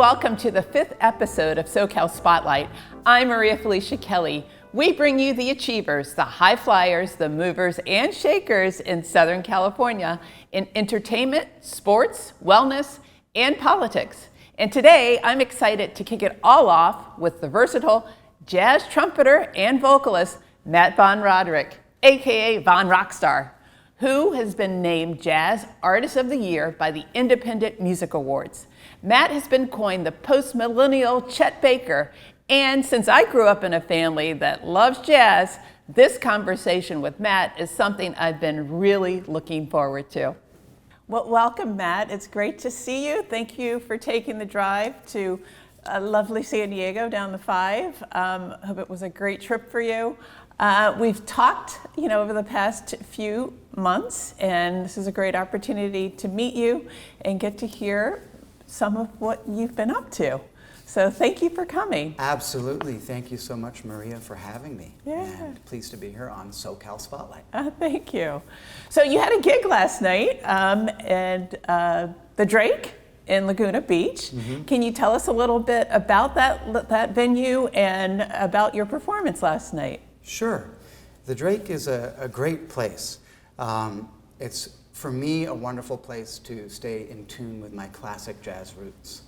welcome to the 5th episode of SoCal Spotlight. I'm María Felicia Kelley. We bring you the achievers, the high flyers, the movers and shakers in Southern California in entertainment, sports, wellness, and politics. And today, I'm excited to kick it all off with the versatile jazz trumpeter and vocalist, Matt Von Roderick, aka Von Rockstar, who has been named Jazz Artist of the Year by the Independent Music Awards. Matt has been coined the post-millennial Chet Baker, and since I grew up in a family that loves jazz, this conversation with Matt is something I've been really looking forward to. Well, welcome, Matt. It's great to see you. Thank you for taking the drive to lovely San Diego down the 5. Hope it was a great trip for you. We've talked, over the past few months, and this is a great opportunity to meet you and get to hear some of what you've been up to. So thank you for coming. Absolutely. Thank you so much, Maria, for having me. Yeah. And pleased to be here on SoCal Spotlight. Thank you. So you had a gig last night and the Drake in Laguna Beach. Mm-hmm. Can you tell us a little bit about that venue and about your performance last night? Sure. The Drake is a great place. It's, for me, a wonderful place to stay in tune with my classic jazz roots.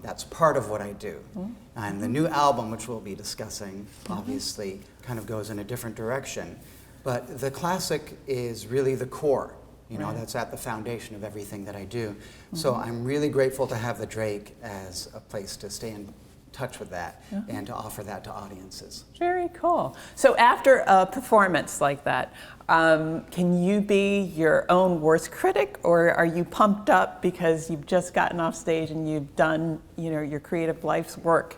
That's part of what I do. Mm-hmm. And the new album, which we'll be discussing, obviously, kind of goes in a different direction. But the classic is really the core. Right. That's at the foundation of everything that I do. Mm-hmm. So I'm really grateful to have the Drake as a place to stay in touch with that and to offer that to audiences. Very cool. So after a performance like that, can you be your own worst critic, or are you pumped up because you've just gotten off stage and you've done, your creative life's work?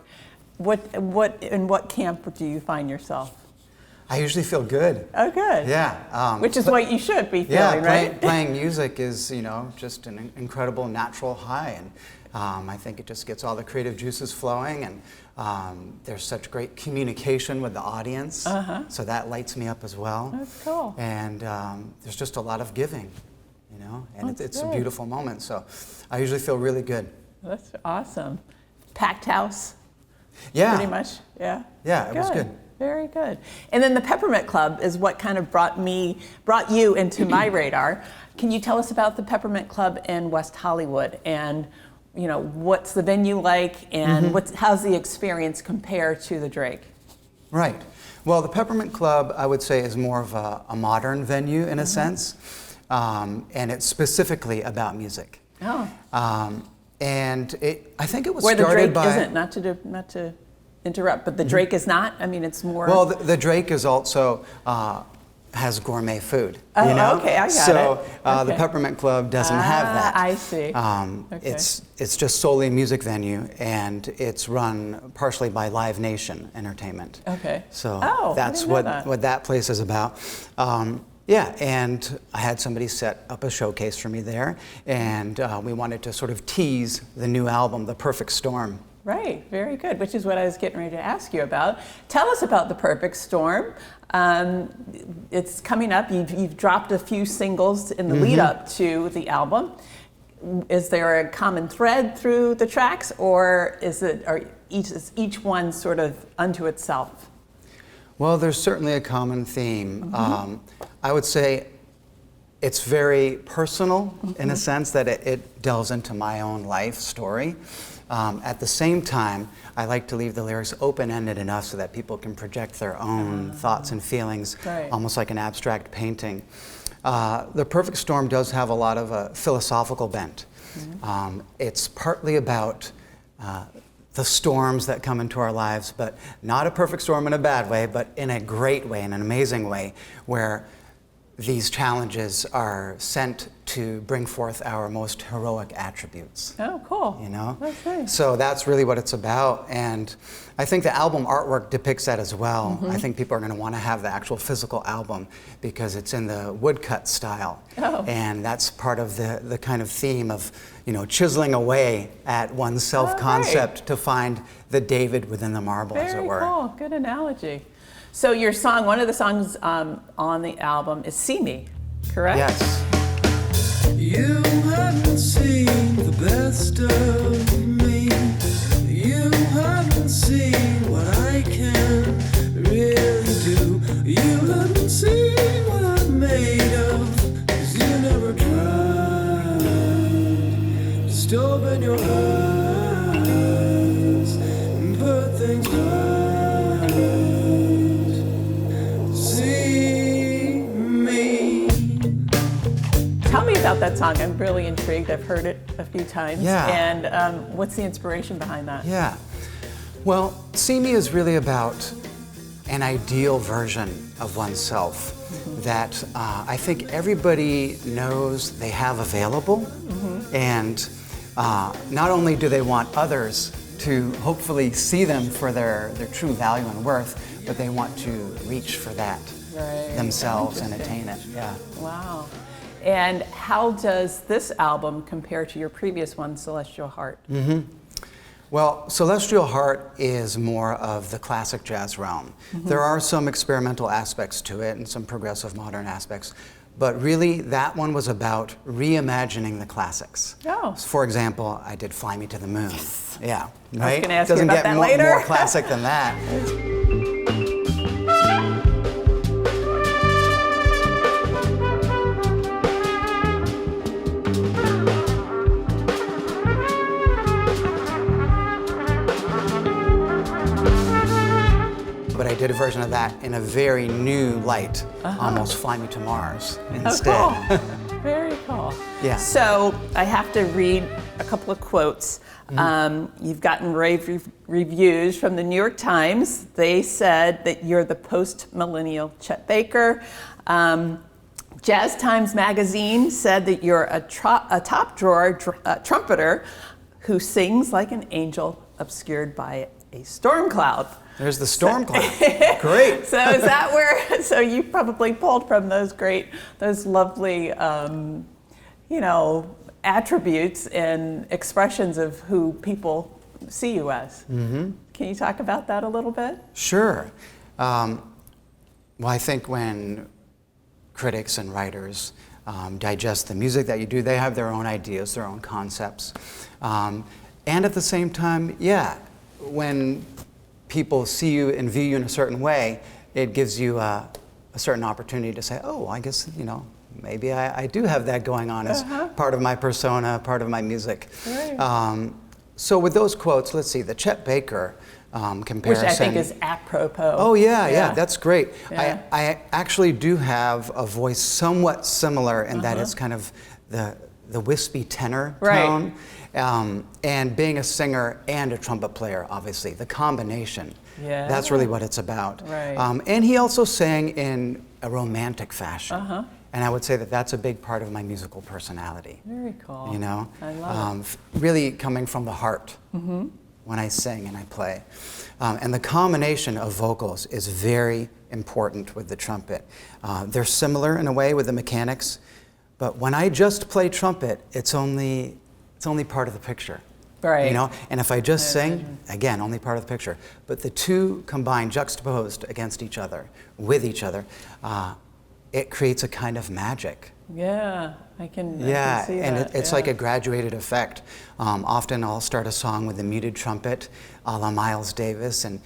In what camp do you find yourself? I usually feel good. Oh, good. Yeah. Which is what you should be feeling, right? Playing music is, just an incredible natural high, and I think it just gets all the creative juices flowing, and there's such great communication with the audience, so that lights me up as well. That's cool. And there's just a lot of giving, and it's a beautiful moment, so I usually feel really good. That's awesome. Packed house? Yeah. Pretty much, yeah? Yeah, it was good. Very good. And then the Peppermint Club is what kind of brought you into my radar. Can you tell us about the Peppermint Club in West Hollywood, and what's the venue like, and how's the experience compare to the Drake? Right. Well, the Peppermint Club, I would say, is more of a modern venue in a sense, and it's specifically about music. Oh. And I think it was where started by... Where the Drake isn't, not to interrupt, but the Drake is not? I mean, it's more... Well, the Drake is also... has gourmet food, Okay, I got it. So the Peppermint Club doesn't have that. I see. It's just solely a music venue, and it's run partially by Live Nation Entertainment. Okay. So that's what that place is about. And I had somebody set up a showcase for me there, and we wanted to sort of tease the new album, The Perfect Storm. Right, very good, which is what I was getting ready to ask you about. Tell us about The Perfect Storm. It's coming up. You've dropped a few singles in the lead up to the album. Is there a common thread through the tracks, or is each one sort of unto itself? Well, there's certainly a common theme. I would say it's very personal in a sense that it delves into my own life story. At the same time, I like to leave the lyrics open-ended enough so that people can project their own thoughts and feelings, almost like an abstract painting. The Perfect Storm does have a lot of a philosophical bent. It's partly about the storms that come into our lives, but not a perfect storm in a bad way, but in a great way, in an amazing way, where these challenges are sent to bring forth our most heroic attributes. Oh, cool. That's nice. So that's really what it's about, and I think the album artwork depicts that as well. I think people are going to want to have the actual physical album because it's in the woodcut style, and that's part of the kind of theme of chiseling away at one's self-concept to find the David within the marble, as it were. Very cool. Good analogy. So your song, one of the songs on the album is See Me, correct? Yes. You haven't seen the best of me. see what I can really do. You haven't seen what I'm made of, 'cause you never tried to open your eyes and put things right. See me. Tell me about that song. I'm really intrigued. I've heard it a few times. Yeah. And what's the inspiration behind that? Yeah. Well, See Me is really about an ideal version of oneself that I think everybody knows they have available. And not only do they want others to hopefully see them for their true value and worth, but they want to reach for that themselves and attain it. Yeah. Wow. And how does this album compare to your previous one, Celestial Heart? Well, Celestial Heart is more of the classic jazz realm. There are some experimental aspects to it and some progressive modern aspects, but really that one was about reimagining the classics. Oh. For example, I did Fly Me to the Moon. Yes. Yeah, I was right? gonna ask you Doesn't about get that more, later. more classic than that. But I did a version of that in a very new light, almost Fly Me to Mars instead. Oh, cool. Very cool. Yeah. So I have to read a couple of quotes. You've gotten rave reviews from the New York Times. They said that you're the post-millennial Chet Baker. Jazz Times magazine said that you're a top drawer trumpeter who sings like an angel obscured by a storm cloud. There's the storm cloud. Great. So is that where? So you probably pulled from those lovely, attributes and expressions of who people see you as. Can you talk about that a little bit? Sure. Well, I think when critics and writers digest the music that you do, they have their own ideas, their own concepts. And at the same time, when people see you and view you in a certain way, it gives you a certain opportunity to say, oh, I guess, maybe I do have that going on as part of my persona, part of my music. Right. So with those quotes, let's see, the Chet Baker comparison. Which I think is apropos. Oh, yeah, that's great. Yeah. I actually do have a voice somewhat similar in that it's kind of the wispy tenor tone. And being a singer and a trumpet player, obviously, the combination, that's really what it's about. Right. And he also sang in a romantic fashion. And I would say that that's a big part of my musical personality. Very cool. I love it. Really coming from the heart when I sing and I play. And the combination of vocals is very important with the trumpet. They're similar in a way with the mechanics, but when I just play trumpet, it's only part of the picture. Right. And if I just sing, again, only part of the picture. But the two combined, juxtaposed against each other, with each other, it creates a kind of magic. Yeah, I can see and that. it's like a graduated effect. Often I'll start a song with a muted trumpet, a la Miles Davis, and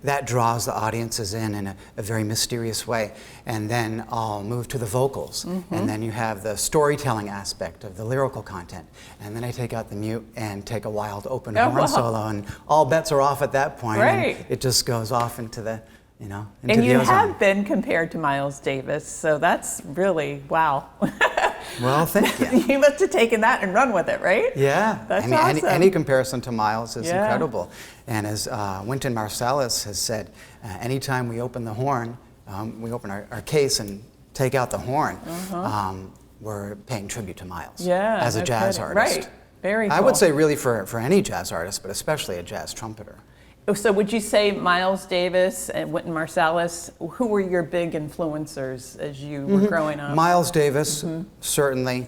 that draws the audiences in a very mysterious way. And then I'll move to the vocals, and then you have the storytelling aspect of the lyrical content. And then I take out the mute and take a wild open horn solo, and all bets are off at that point. Right. And it just goes off into the into and the you ozone. have been compared to Miles Davis, so that's really wow. Well, thank you. You must have taken that and run with it, right? Yeah, That's awesome. awesome. Any comparison to Miles is incredible. And as Wynton Marsalis has said, anytime we open the horn, we open our case and take out the horn, we're paying tribute to Miles as a jazz artist. Right, very cool. I would say really for any jazz artist, but especially a jazz trumpeter. So would you say Miles Davis and Wynton Marsalis, who were your big influencers as you were growing up? Miles Davis, certainly.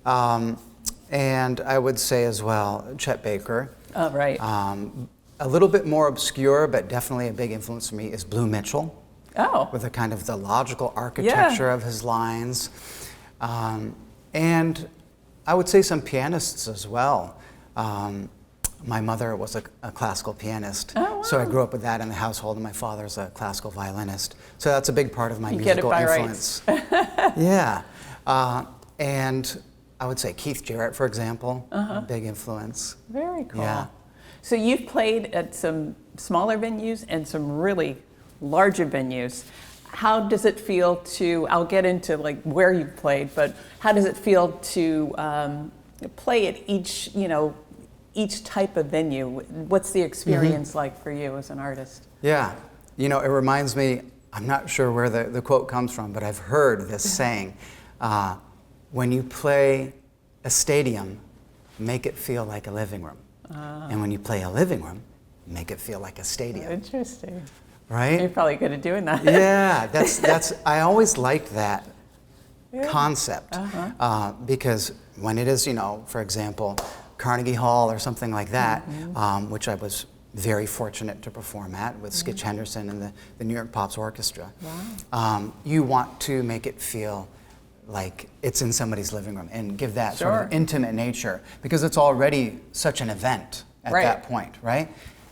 And I would say as well, Chet Baker. Oh, right. A little bit more obscure, but definitely a big influence for me is Blue Mitchell. Oh. With a kind of the logical architecture of his lines. And I would say some pianists as well. my mother was a classical pianist, Oh, wow. so I grew up with that in the household, and my father's a classical violinist. So that's a big part of my You get it musical by influence. Yeah. And I would say Keith Jarrett, for example, big influence. Very cool. Yeah. So you've played at some smaller venues and some really larger venues. How does it feel to, I'll get into like where you've played, but how does it feel to play at each, each type of venue? What's the experience like for you as an artist? Yeah. It reminds me, I'm not sure where the quote comes from, but I've heard this saying, when you play a stadium, make it feel like a living room. And when you play a living room, make it feel like a stadium. Interesting. Right? You're probably good at doing that. Yeah, that's. I always liked that concept because when it is, for example, Carnegie Hall or something like that, which I was very fortunate to perform at with Skitch Henderson and the New York Pops Orchestra. Wow. You want to make it feel like it's in somebody's living room and give that sort Sure. of intimate nature because it's already such an event at Right. that point, right?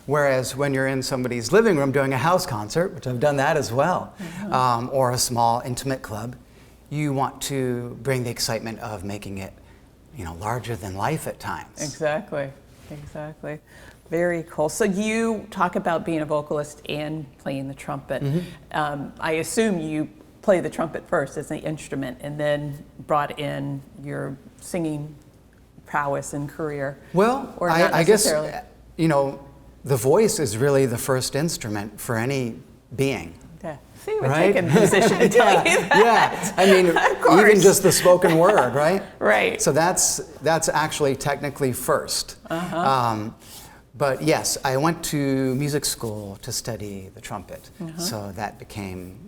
Whereas when you're in somebody's living room doing a house concert, which I've done that as well, or a small intimate club, you want to bring the excitement of making it, larger than life at times. Exactly. Very cool. So you talk about being a vocalist and playing the trumpet. I assume you play the trumpet first as an instrument and then brought in your singing prowess and career. Well, or not I guess, necessarily. the voice is really the first instrument for any being. Yeah. See, it would Right? take a musician to tell you that. Yeah, I mean, Of course. even just the spoken word, right? Right. So that's actually technically first. But yes, I went to music school to study the trumpet, so that became,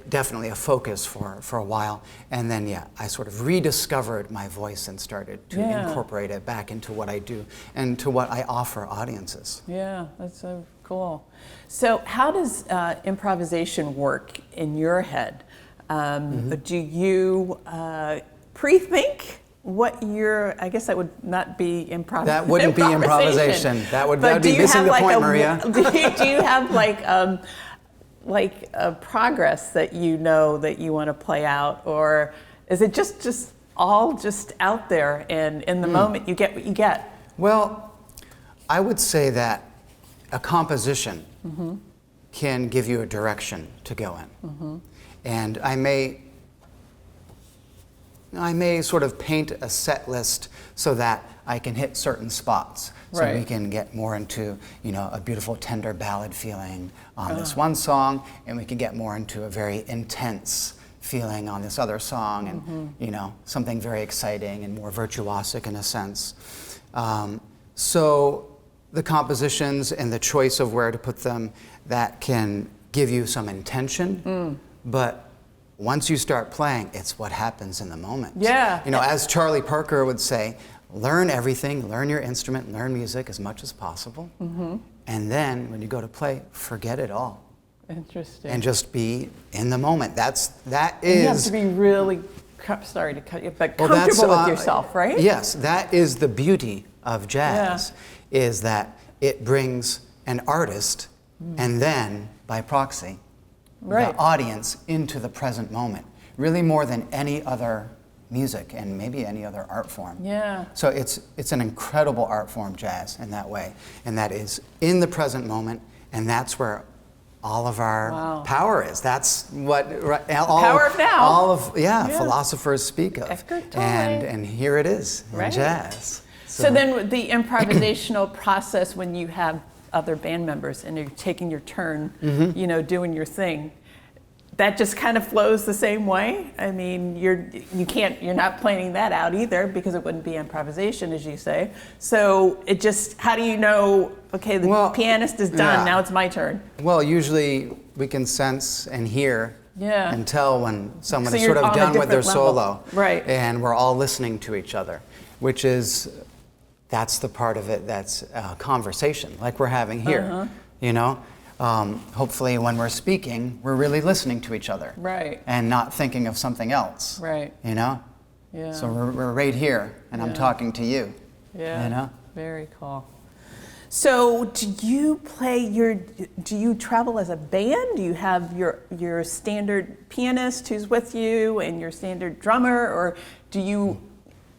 definitely a focus for a while. And then, I sort of rediscovered my voice and started to incorporate it back into what I do and to what I offer audiences. Yeah, that's so cool. So how does improvisation work in your head? Do you pre-think what I guess that would not be improvisation. That wouldn't be improvisation. That would be missing the point, Maria. Do you have like a progress that that you want to play out, or is it just all just out there and in the moment you get what you get? Well, I would say that a composition can give you a direction to go in. And I may sort of paint a set list so that I can hit certain spots. So Right. we can get more into, a beautiful tender ballad feeling on this one song, and we can get more into a very intense feeling on this other song, and something very exciting and more virtuosic in a sense. So the compositions and the choice of where to put them, that can give you some intention, but once you start playing, it's what happens in the moment. Yeah. As Charlie Parker would say, learn everything, learn your instrument, learn music as much as possible. And then when you go to play, forget it all. Interesting. And just be in the moment. That you have is. to be really, sorry to cut you, but Well, comfortable with yourself, right? Yes, that is the beauty of jazz, is that it brings an artist and then, by proxy, Right. the audience into the present moment, really more than any other music and maybe any other art form. Yeah. So it's an incredible art form, jazz, in that way, and that is in the present moment, and that's where all of our power is. That's what Power of now. all of philosophers speak of, Eckhart Tolle. and here it is in Right. jazz. So then the improvisational process when you have other band members and you're taking your turn, doing your thing, that just kind of flows the same way. I mean, you're not planning that out either because it wouldn't be improvisation, as you say. So it just, how do you know, okay, the pianist is done, now it's my turn? Well, usually we can sense and hear and tell when someone So is you're sort of on a done with their different level. solo. Right. And we're all listening to each other, that's the part of it that's conversation, like we're having here, hopefully when we're speaking, we're really listening to each other. Right. And not thinking of something else. Right. So we're right here, and I'm talking to you. Yeah. Very cool. So do you travel as a band? Do you have your standard pianist who's with you and your standard drummer, or do you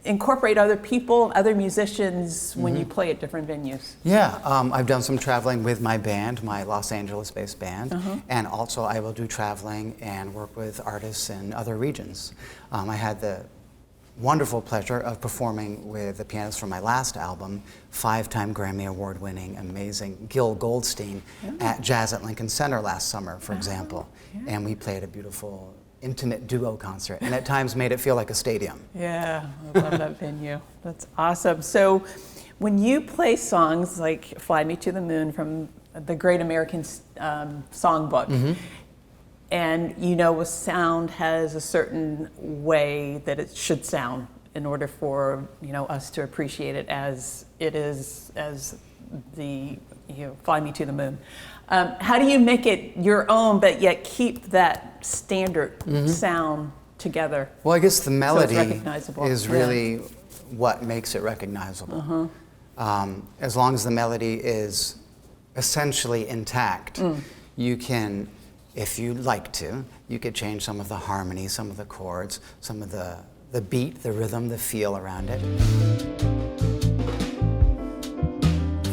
incorporate other people, other musicians when you play at different venues? Yeah, I've done some traveling with my band, my Los Angeles-based band, and also I will do traveling and work with artists in other regions. I had the wonderful pleasure of performing with the pianist from my last album, 5-time Grammy Award-winning, amazing Gil Goldstein at Jazz at Lincoln Center last summer, for example. And we played a beautiful, intimate duo concert, and at times made it feel like a stadium. Yeah, I love that venue. That's awesome. So when you play songs like Fly Me to the Moon from the Great American Songbook, and you know a sound has a certain way that it should sound in order for us to appreciate it as it is, as the Fly Me to the Moon. How do you make it your own but yet keep that standard sound together? Well, I guess the melody recognizable. is really what makes it recognizable. As long as the melody is essentially intact, you can, if you like to, you could change some of the harmony, some of the chords, some of the beat, the rhythm, the feel around it.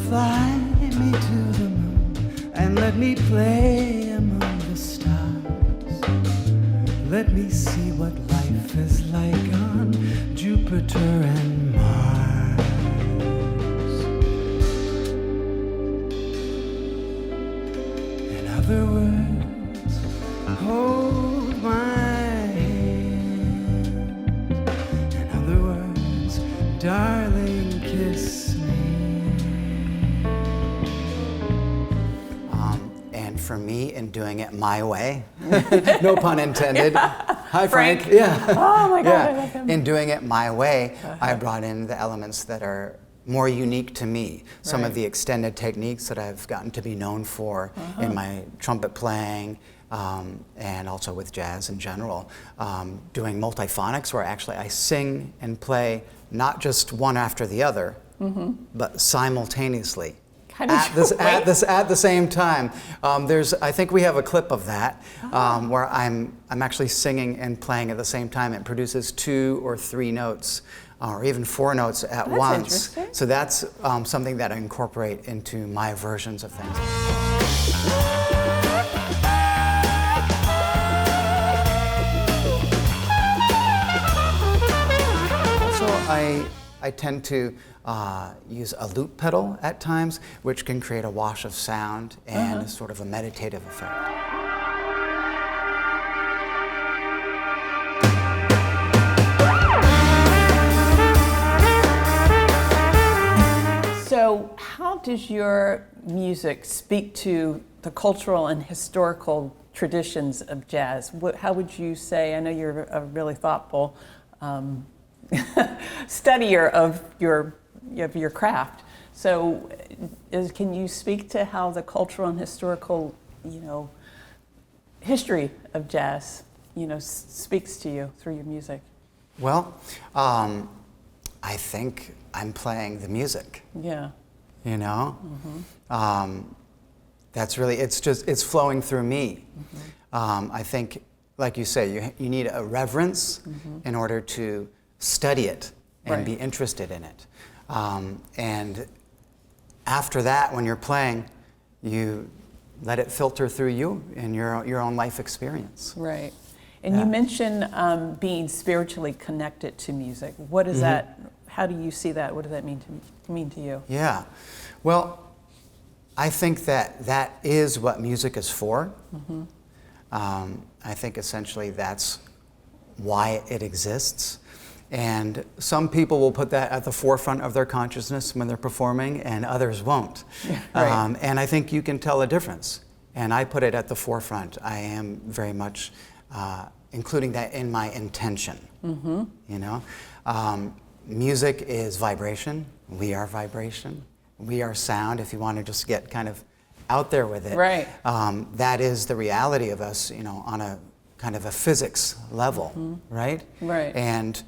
Fly me to the moon and let me play among the stars. Let me see what life is like on Jupiter and Mars. In other words, hold my hand. In other words, darling, kiss me. And for me, in doing it my way, no pun intended. Hi, Frank. Frank. Yeah. Oh my God, Yeah. I love him. In doing it my way, I brought in the elements that are more unique to me. Some of the extended techniques that I've gotten to be known for in my trumpet playing, and also with jazz in general. Doing multiphonics, where actually I sing and play not just one after the other, but simultaneously. At the same time. I think we have a clip of that where I'm actually singing and playing at the same time. It produces 2 or 3 notes, or even 4 notes at once. Interesting. So that's something that I incorporate into my versions of things. Also, I tend to use a loop pedal at times, which can create a wash of sound and sort of a meditative effect. So how does your music speak to the cultural and historical traditions of jazz? How would you say, I know you're a really thoughtful studier of your craft. So can you speak to how the cultural and historical, history of jazz, speaks to you through your music? Well, I think I'm playing the music. Yeah. That's really, it's flowing through me. I think, like you say, you need a reverence in order to study it and be interested in it. And after that, when you're playing, you let it filter through you and your own life experience. Right. And you mentioned being spiritually connected to music. What is that? How do you see that? What does that mean to you? Yeah. Well, I think that is what music is for. I think essentially that's why it exists. And some people will put that at the forefront of their consciousness when they're performing, and others won't. And I think you can tell a difference. And I put it at the forefront. I am very much including that in my intention. Music is vibration. We are vibration. We are sound, if you want to just get kind of out there with it. Right. That is the reality of us, on a kind of a physics level, right? Right. And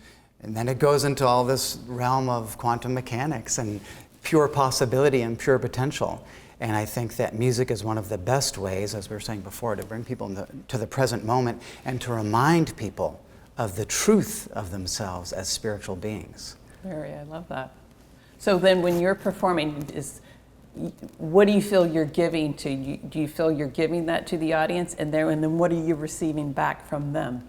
then it goes into all this realm of quantum mechanics and pure possibility and pure potential. And I think that music is one of the best ways, as we were saying before, to bring people to the present moment and to remind people of the truth of themselves as spiritual beings. I love that. So then when you're performing, what do you feel you're giving to? Do you feel you're giving that to the audience, and then what are you receiving back from them?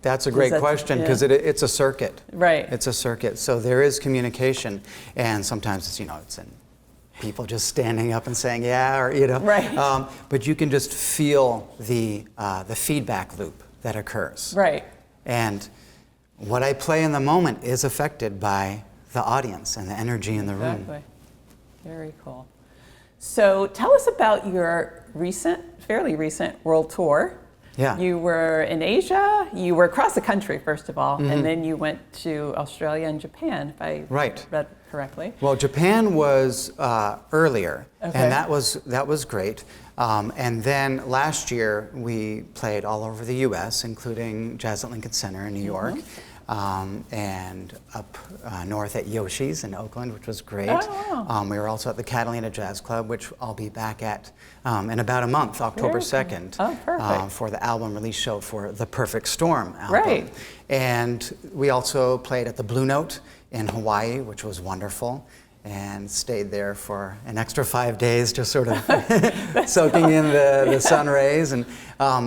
That's a great question, because it's a circuit. Right. It's a circuit. So there is communication, and sometimes it's in people just standing up and saying yeah, or Right. But you can just feel the feedback loop that occurs. Right. And what I play in the moment is affected by the audience and the energy in the room. Exactly. Very cool. So tell us about your fairly recent world tour. Yeah. You were in Asia, you were across the country, first of all, and then you went to Australia and Japan, if I read correctly. Well, Japan was earlier, Okay. and that was great. And then last year we played all over the U.S., including Jazz at Lincoln Center in New York, and up north at Yoshi's in Oakland, which was great. Oh, wow. We were also at the Catalina Jazz Club, which I'll be back at in about a month, October Very 2nd, cool. Oh, perfect. for the album release show for the Perfect Storm album. Right. And we also played at the Blue Note in Hawaii, which was wonderful, and stayed there for an extra 5 days, just sort of soaking in the sun rays. And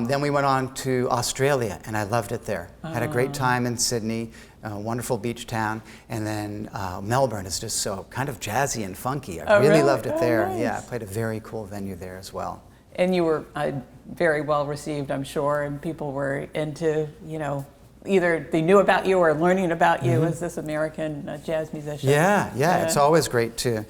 then we went on to Australia, and I loved it there. Had a great time in Sydney, a wonderful beach town. And then Melbourne is just so kind of jazzy and funky. I really loved it there. Nice. Yeah, I played a very cool venue there as well. And you were very well received, I'm sure, and people were into, either they knew about you or learning about you as this American jazz musician. Yeah. It's always great to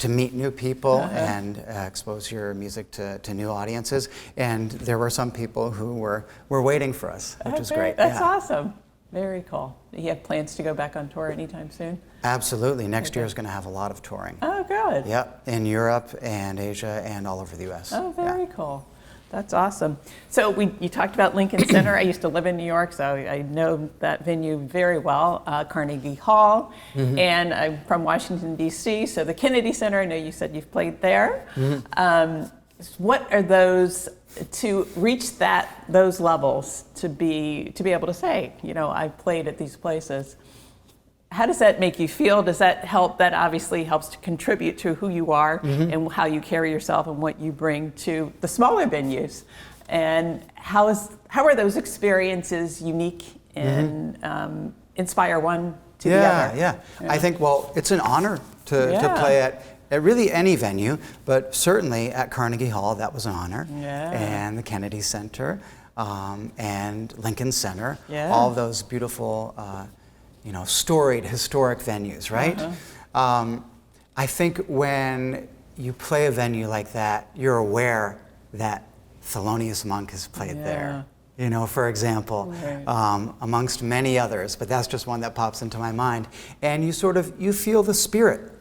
meet new people and expose your music to new audiences. And there were some people who were waiting for us, which is great. That's awesome. Very cool. You have plans to go back on tour anytime soon? Absolutely. Next year is going to have a lot of touring. Oh, good. Yep, in Europe and Asia and all over the U.S. Oh, very cool. That's awesome. So you talked about Lincoln Center. I used to live in New York, so I know that venue very well, Carnegie Hall. And I'm from Washington, D.C., so the Kennedy Center, I know you said you've played there. What are those, to reach those levels, to be able to say, I've played at these places? How does that make you feel? Does that help? That obviously helps to contribute to who you are and how you carry yourself and what you bring to the smaller venues. And how are those experiences unique and inspire one to the other? Yeah. I think, it's an honor to play at really any venue, but certainly at Carnegie Hall, that was an honor. Yeah. And the Kennedy Center and Lincoln Center, Yeah. all of those beautiful storied, historic venues, right? I think when you play a venue like that, you're aware that Thelonious Monk has played there. For example, amongst many others, but that's just one that pops into my mind. And you feel the spirit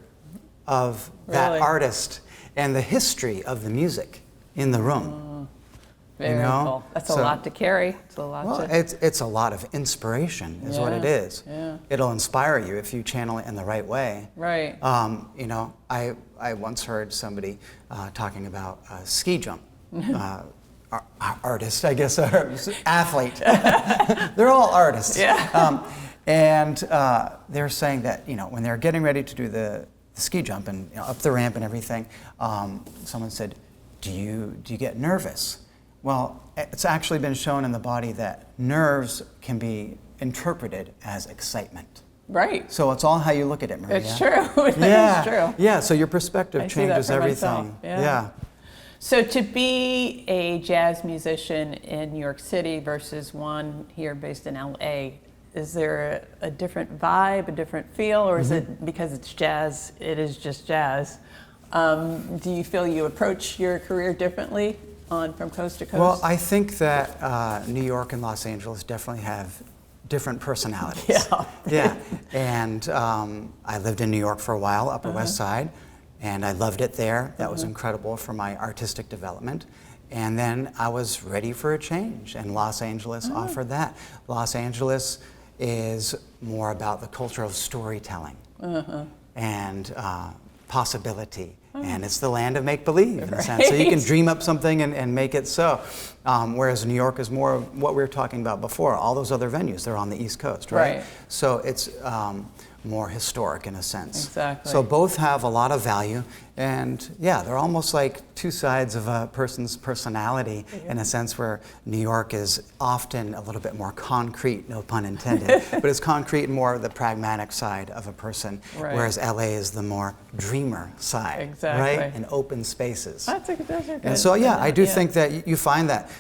of that artist and the history of the music in the room. Very cool. That's a lot to carry. It's a lot it's a lot of inspiration, is what it is. Yeah. It'll inspire you if you channel it in the right way. Right. I once heard somebody talking about ski jump. Artist, I guess, or athlete. They're all artists. Yeah. And they're saying that when they're getting ready to do the ski jump and up the ramp and everything, someone said, "Do you get nervous?" Well, it's actually been shown in the body that nerves can be interpreted as excitement. Right. So it's all how you look at it, Maria. It's true. It's true. Yeah, so your perspective changes everything. Myself. Yeah. So to be a jazz musician in New York City versus one here based in LA, is there a different vibe, a different feel, or is it because it's jazz, it is just jazz? Do you feel you approach your career differently from coast to coast? Well, I think that New York and Los Angeles definitely have different personalities. Yeah. And I lived in New York for a while, Upper West Side, and I loved it there. That was incredible for my artistic development. And then I was ready for a change, and Los Angeles offered that. Los Angeles is more about the culture of storytelling. And possibility. And it's the land of make-believe, in a sense. So you can dream up something and make it so. Whereas New York is more what we were talking about before. All those other venues, they're on the East Coast, right? So it's more historic in a sense. Exactly. So both have a lot of value. And yeah, they're almost like two sides of a person's personality in a sense, where New York is often a little bit more concrete, no pun intended, but it's concrete and more the pragmatic side of a person, whereas LA is the more dreamer side, right? And open spaces. Those are good. And so yeah, I do think that you find that.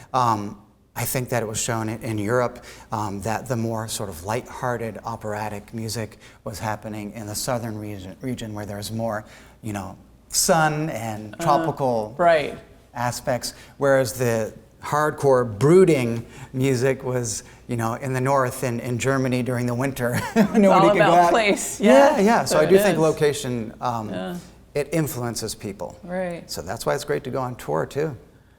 I think that it was shown in Europe that the more sort of light-hearted operatic music was happening in the southern region where there's more, you know, sun and tropical aspects, whereas the hardcore brooding music was, you know, in the north and in Germany during the winter. Nobody all could about go out. place. Yeah. So I do think is. location it influences people. Right. So that's why it's great to go on tour too.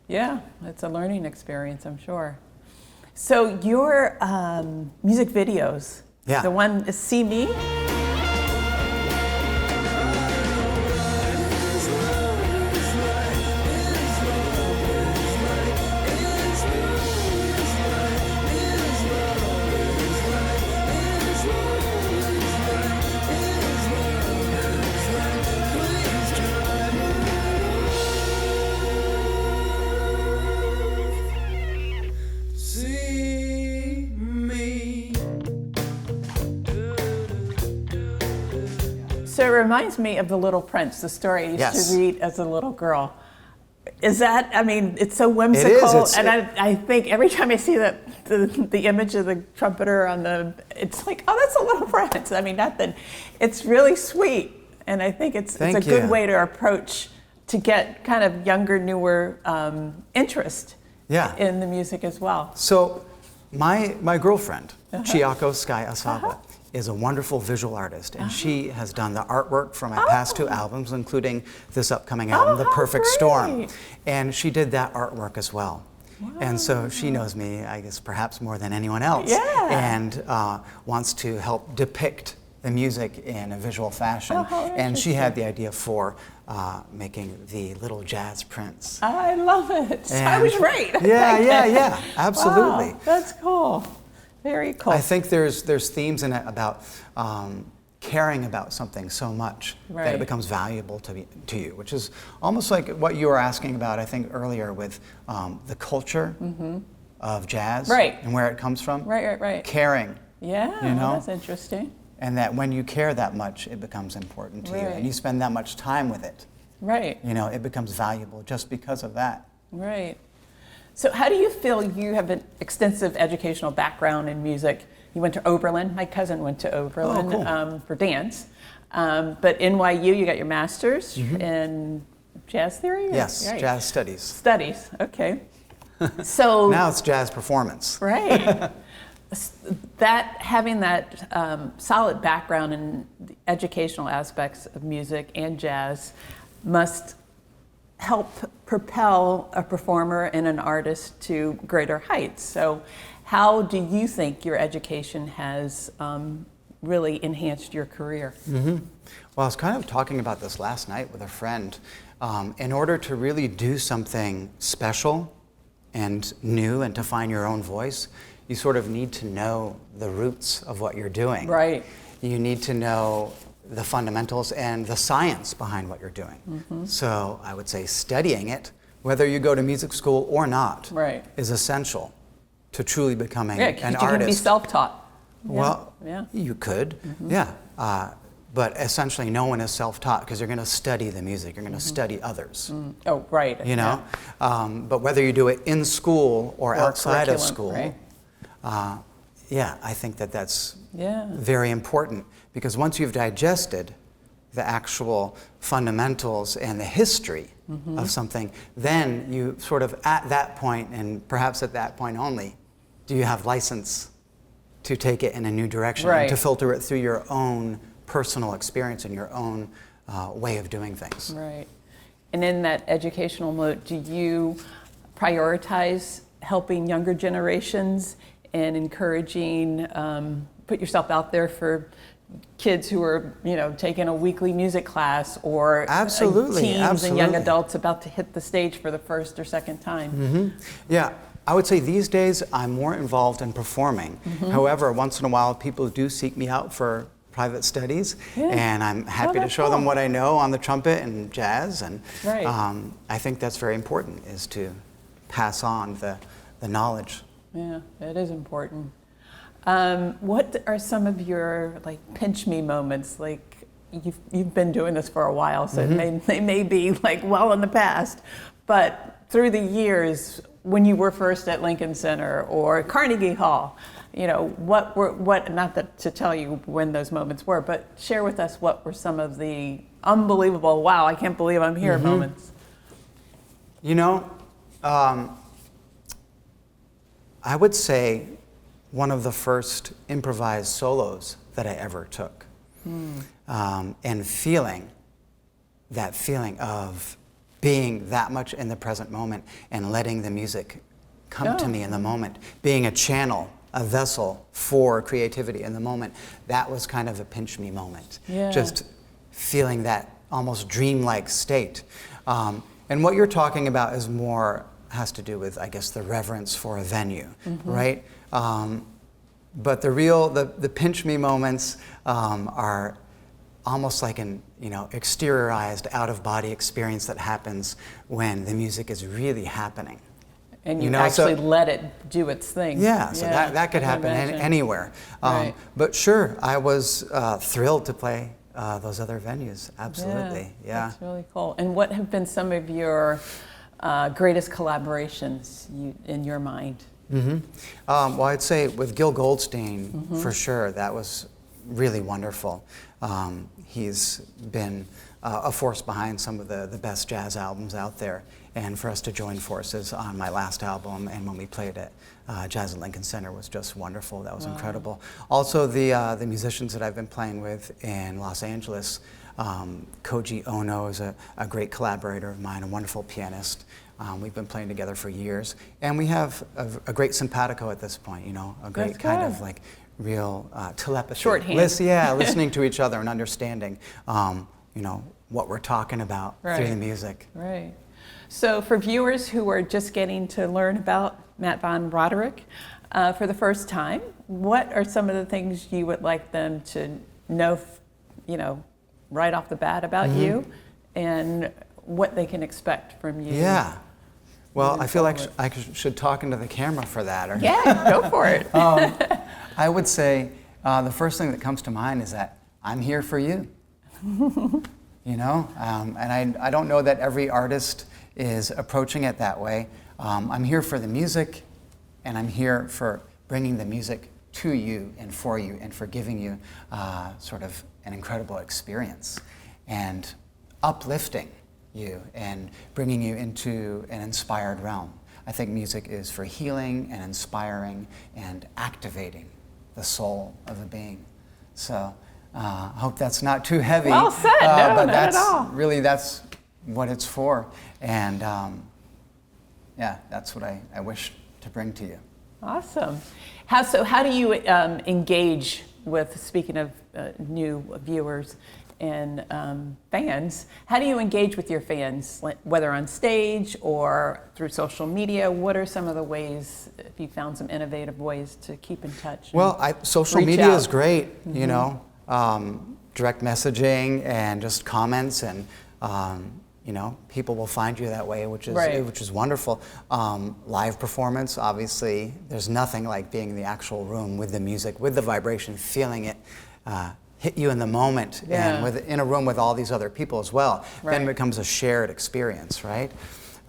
Yeah, it's a learning experience, I'm sure. So your music videos, the one is See Me? So it reminds me of The Little Prince, the story I used to read as a little girl. Is that, I mean, it's so whimsical. It is. And I think every time I see the image of the trumpeter on it's like, oh, that's a Little Prince. I mean, nothing. It's really sweet. And I think it's a good way to approach, to get kind of younger, newer interest in the music as well. So my girlfriend, Chiako Sky Asaba, is a wonderful visual artist, and she has done the artwork for my past two albums, including this upcoming album, The Perfect Storm. And she did that artwork as well. Wow. And so she knows me, I guess, perhaps more than anyone else, and wants to help depict the music in a visual fashion. And she had the idea for making the little jazz prince. I love it. And I was right. Yeah, absolutely. Wow, that's cool. Very cool. I think there's themes in it about caring about something so much that it becomes valuable to you, which is almost like what you were asking about, I think, earlier with the culture of jazz and where it comes from. Right. Caring. Yeah, you know? That's interesting. And that when you care that much, it becomes important to you, and you spend that much time with it. Right. You know, it becomes valuable just because of that. Right. So how do you feel? You have an extensive educational background in music. You went to Oberlin. My cousin went to Oberlin for dance. But NYU, you got your master's in jazz theory? Yes, jazz studies. Studies, okay. So now it's jazz performance. Right. Having that solid background in the educational aspects of music and jazz must help propel a performer and an artist to greater heights. So how do you think your education has really enhanced your career? Well, I was kind of talking about this last night with a friend. In order to really do something special and new and to find your own voice, you sort of need to know the roots of what you're doing. Right. You need to know the fundamentals and the science behind what you're doing. So I would say studying it, whether you go to music school or not, is essential to truly becoming an artist. You can be self-taught. Well, you could, but essentially no one is self-taught because you're going to study the music, you're going to study others. Oh, right. You know, but whether you do it in school or outside of school, I think that's very important, because once you've digested the actual fundamentals and the history of something, then you sort of at that point, and perhaps at that point only, do you have license to take it in a new direction, and to filter it through your own personal experience and your own way of doing things. Right. And in that educational mode, do you prioritize helping younger generations and encouraging, put yourself out there for kids who are, taking a weekly music class, or Absolutely, teens absolutely. and young adults about to hit the stage for the first or second time. Yeah, I would say these days I'm more involved in performing. However, once in a while people do seek me out for private studies, and I'm happy to that's show them cool. what I know on the trumpet and jazz, and Right. I think that's very important, is to pass on the knowledge. Yeah, it is important. What are some of your pinch me moments? Like you've been doing this for a while, so they may be well in the past, but through the years when you were first at Lincoln Center or Carnegie Hall, what not that to tell you when those moments were, but share with us what were some of the unbelievable, wow, I can't believe I'm here moments. I would say one of the first improvised solos that I ever took, and feeling that feeling of being that much in the present moment and letting the music come to me in the moment, being a channel, a vessel for creativity in the moment. That was kind of a pinch me moment. Yeah. Just feeling that almost dreamlike state. And what you're talking about is more, has to do with, I guess, the reverence for a venue, right? But the pinch me moments are almost like an exteriorized out-of-body experience that happens when the music is really happening. And you actually let it do its thing. Yeah, so that could I can happen imagine. anywhere. Right. But sure, I was thrilled to play those other venues, absolutely, yeah. That's really cool. And what have been some of your greatest collaborations in your mind? Well, I'd say with Gil Goldstein, for sure, that was really wonderful. He's been a force behind some of the best jazz albums out there, and for us to join forces on my last album and when we played at Jazz at Lincoln Center was just wonderful. That was incredible. Also, the musicians that I've been playing with in Los Angeles, Koji Ono is a great collaborator of mine, a wonderful pianist. We've been playing together for years, and we have a great simpatico at this point, a great That's kind good. of real telepathy. Shorthand. Listening to each other and understanding, what we're talking about through the music. Right. So for viewers who are just getting to learn about Matt Von Roderick for the first time, what are some of the things you would like them to know, right off the bat about you, and what they can expect from you? Yeah. Well, moving I feel like forward? I should talk into the camera for that. Or Yeah, go for it. I would say the first thing that comes to mind is that I'm here for you. And I don't know that every artist is approaching it that way. I'm here for the music, and I'm here for bringing the music to you and for giving you sort of an incredible experience and uplifting you and bringing you into an inspired realm. I think music is for healing and inspiring and activating the soul of a being. So I hope that's not too heavy. Well said. No, but not that's at all. really, that's what it's for. And that's what I wish to bring to you. Awesome. How do you engage with, speaking of new viewers and fans, how do you engage with your fans, whether on stage or through social media? What are some of the ways, if you found some innovative ways to keep in touch? Well, social reach media out? is great, direct messaging and just comments, and people will find you that way, which is wonderful. Live performance, obviously, there's nothing like being in the actual room with the music, with the vibration, feeling it hit you in the moment, and in a room with all these other people as well. Then it becomes a shared experience, right?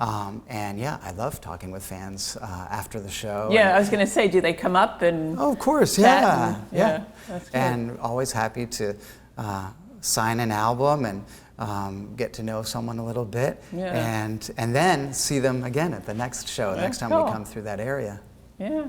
I love talking with fans after the show. Yeah, I was going to say, do they come up and Oh, of course, chat yeah. that's good. And always happy to sign an album and get to know someone a little bit, and then see them again at the next show, the next time cool. we come through that area. Yeah.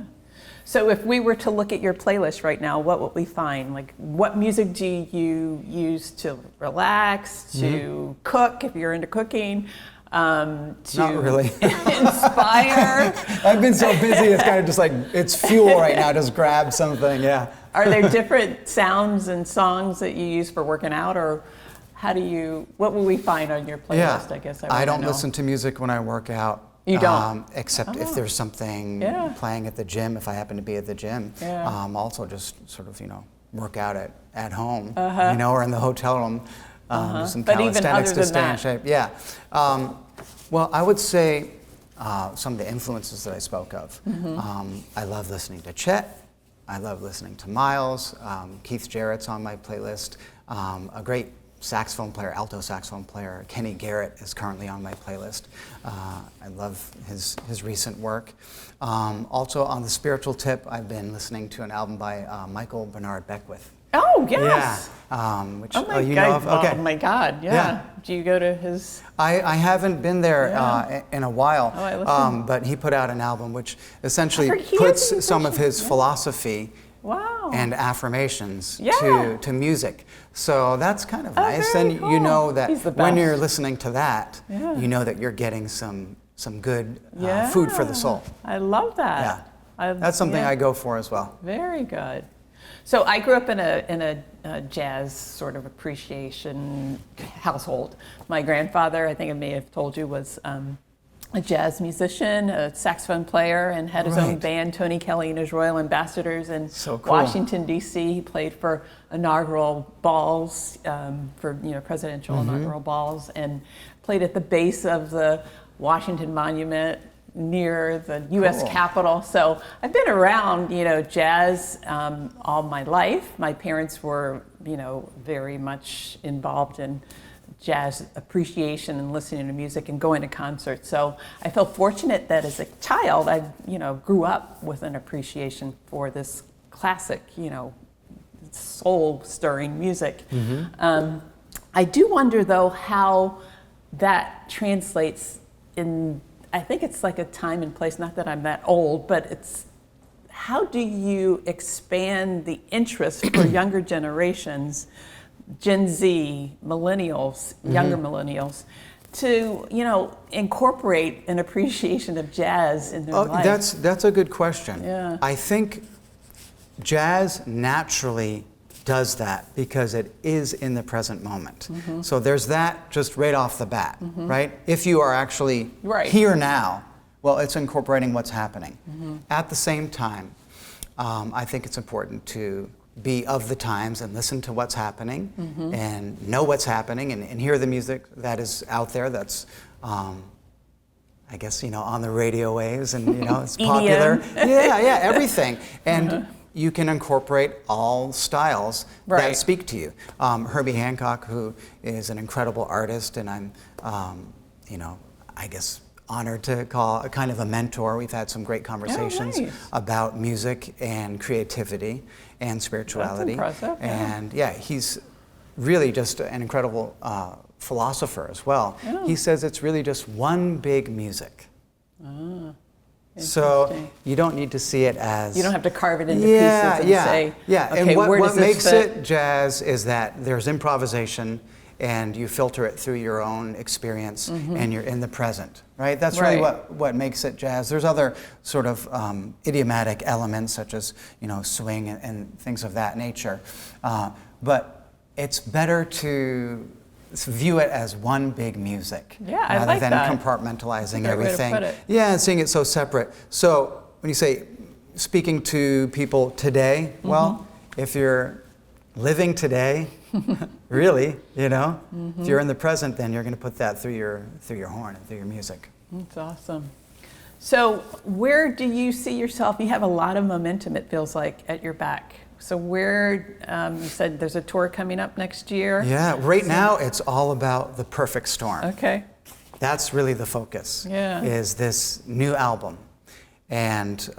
So if we were to look at your playlist right now, what would we find? Like, what music do you use to relax, to cook, if you're into cooking, to Not really. inspire? I've been so busy, it's kind of just like, it's fuel right now, just grab something, yeah. Are there different sounds and songs that you use for working out, or what will we find on your playlist, I guess? I don't listen to music when I work out. You don't? Except if there's something playing at the gym, if I happen to be at the gym. Also just sort of, work out at home, or in the hotel room. Do some calisthenics to stay in shape. Yeah. Well, I would say some of the influences that I spoke of. I love listening to Chet. I love listening to Miles. Keith Jarrett's on my playlist. A great saxophone player, alto saxophone player, Kenny Garrett is currently on my playlist. I love his recent work. Also on the spiritual tip, I've been listening to an album by Michael Bernard Beckwith. Oh, yes. Yeah. You know of? Okay. Oh my God, yeah. Do you go to his? I haven't been there in a while, but he put out an album which essentially puts some of his philosophy and affirmations to music. So that's kind of nice. And cool. You know that when you're listening to that, you know that you're getting some good food for the soul. I love that. Yeah. That's something I go for as well. Very good. So I grew up in a jazz sort of appreciation household. My grandfather, I think I may have told you, was a jazz musician, a saxophone player, and had his own band, Tony Kelley and his Royal Ambassadors in Washington, D.C. He played for inaugural balls, presidential inaugural balls, and played at the base of the Washington Monument near the U.S. Capitol. So I've been around, jazz all my life. My parents were, very much involved in jazz appreciation and listening to music and going to concerts. So I felt fortunate that as a child, I, grew up with an appreciation for this classic, soul-stirring music. I do wonder, though, how that translates in, I think it's like a time and place, not that I'm that old, but it's, how do you expand the interest for younger generations, Gen Z, millennials, younger millennials, to incorporate an appreciation of jazz in their life? That's a good question. Yeah. I think jazz naturally does that because it is in the present moment. So there's that just right off the bat, right? If you are actually here now, well, it's incorporating what's happening. At the same time, I think it's important to be of the times and listen to what's happening and know what's happening and hear the music that is out there that's, I guess, on the radio waves and, it's popular. Everything. And you can incorporate all styles that speak to you. Herbie Hancock, who is an incredible artist, and I'm, I guess, honored to call a kind of a mentor. We've had some great conversations about music and creativity and spirituality. That's impressive. And he's really just an incredible philosopher as well. He says it's really just one big music. So you don't need to see it as... You don't have to carve it into pieces and say, and what makes it jazz is that there's improvisation and you filter it through your own experience and you're in the present, right? That's really what makes it jazz. There's other sort of idiomatic elements such as, swing and things of that nature. But it's better to view it as one big music rather than compartmentalizing everything. And seeing it so separate. So when you say speaking to people today, well, if you're living today, really, if you're in the present, then you're going to put that through your horn and through your music. That's awesome. So where do you see yourself? You have a lot of momentum, it feels like, at your back. So where, you said there's a tour coming up next year? Yeah, right now it's all about The Perfect Storm. Okay. That's really the focus, is this new album. And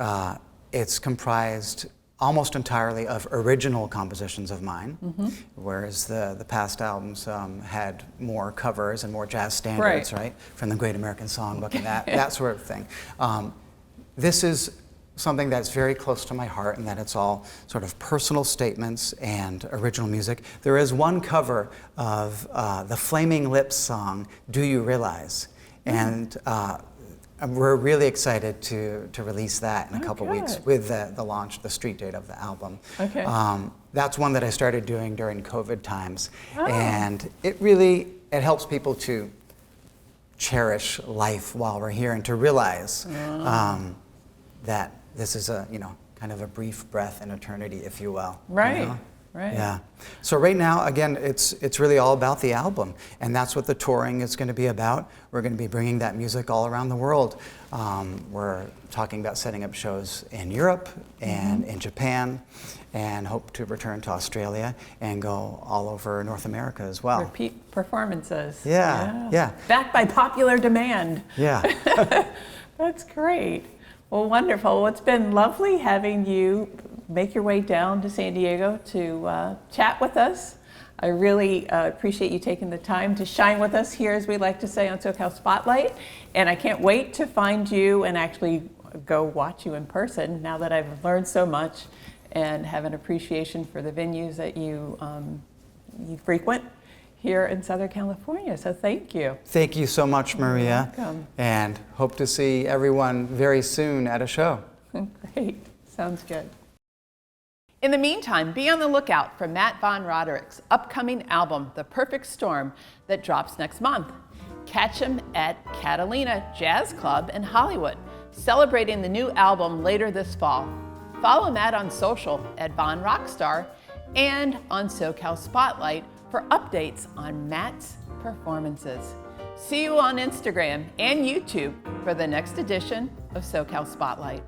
it's comprised almost entirely of original compositions of mine, whereas the past albums had more covers and more jazz standards, right? From the Great American Songbook and that sort of thing. This is something that's very close to my heart, and that it's all sort of personal statements and original music. There is one cover of the Flaming Lips song, Do You Realize? And we're really excited to release that in a couple weeks good. with the launch, the street date of the album. Okay. That's one that I started doing during COVID times, Oh. and it helps people to cherish life while we're here and to realize that this is kind of a brief breath in eternity, if you will. Right. You know? Right. Yeah. So right now, again, it's really all about the album, and that's what the touring is going to be about. We're going to be bringing that music all around the world. We're talking about setting up shows in Europe and in Japan, and hope to return to Australia and go all over North America as well. Repeat performances. Yeah. Backed by popular demand. Yeah. That's great. Well, wonderful. Well, it's been lovely having you make your way down to San Diego to chat with us. I really appreciate you taking the time to shine with us here, as we like to say, on SoCal Spotlight. And I can't wait to find you and actually go watch you in person now that I've learned so much and have an appreciation for the venues that you frequent here in Southern California. So thank you. Thank you so much, Maria. You're welcome. And hope to see everyone very soon at a show. Great. Sounds good. In the meantime, be on the lookout for Matt Von Roderick's upcoming album, The Perfect Storm, that drops next month. Catch him at Catalina Jazz Club in Hollywood, celebrating the new album later this fall. Follow Matt on social at Von Rockstar and on SoCal Spotlight for updates on Matt's performances. See you on Instagram and YouTube for the next edition of SoCal Spotlight.